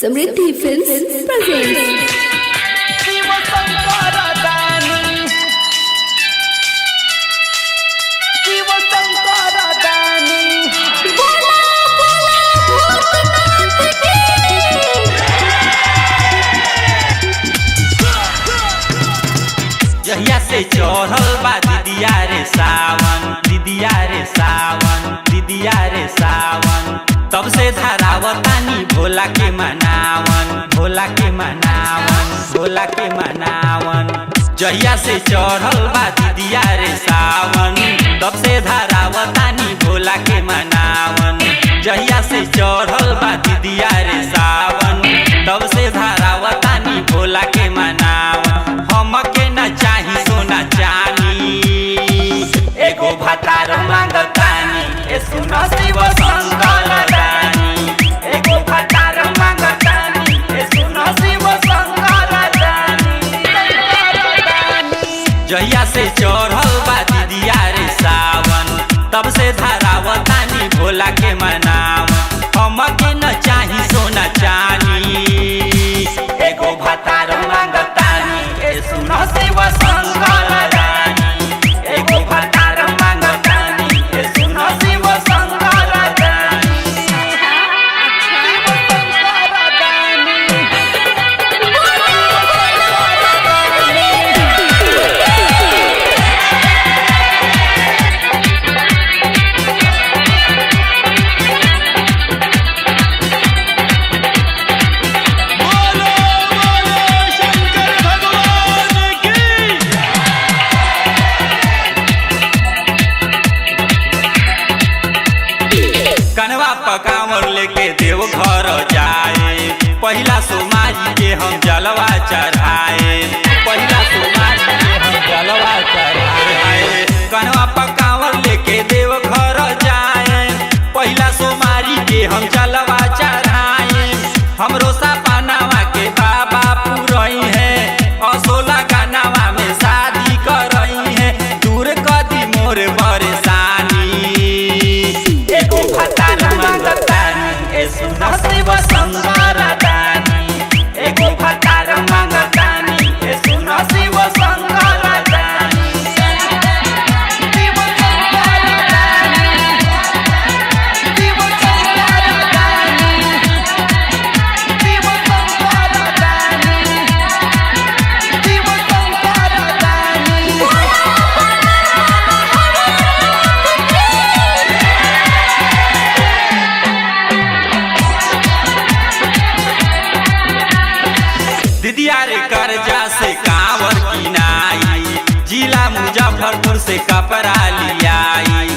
समृद्धि films presents जहिया से चढ़ल बा दीदिया रे सावन, दीदिया रे सावन, दीदिया रे सावन, तब से धरावतानी भोला के मनावन, भोला के मनावन, भोला के मनावन। जहिया से चढ़ल बा दीदिया रे सावन, तब से धरावतानी भोला के मनावन। जहिया से चढ़ल बा दीदिया रे सावन, तब से धरावतानी भोला के मनावन। हमके न चाही सोना चानी, एगो भतार मांगतानी, ए सुनो शिव शंकर रानी। एगो भतार मांगतानी, ए सुनो शिव शंकर रानी। जहिया से चढ़ल बा दीदिया रे सावन, तब से धरावतानी भोला के मनावन। हमके न चाही सोना चानी, एगो भतार मांगतानी, ए सुनो शिव शंकर रानी। एगो भतार मांगतानी, ए सुनो शिव शंकर रानी। कनवा पकावर लेके देव घर जाए, पहिला सोमारी के हम जलवा चढ़ाए, पहिला सोमारी के हम जलवा चढ़ाए। कनवा पकावर लेके देव घर जाए, पहिला सोमारी के हम जलवा चढ़ाए। हमरो सपनावा के बाबा पुरई है, असोला गानावा में शादी करई है, दूर कदी मोर परेशानी। एगो भतार मांगतानी, ए सुनो शिव शंकर रानी। एगो भतार मांगतानी, ए सुनो शिव शंकर रानी। शिव शंकर रानी, शिव शंकर रानी, शिव शंकर रानी, शिव शंकर रानी। दीदिया रे कर्जा से कांवर किनाई, जिला मुजफ्फरपुर से कपड़ा लियाई।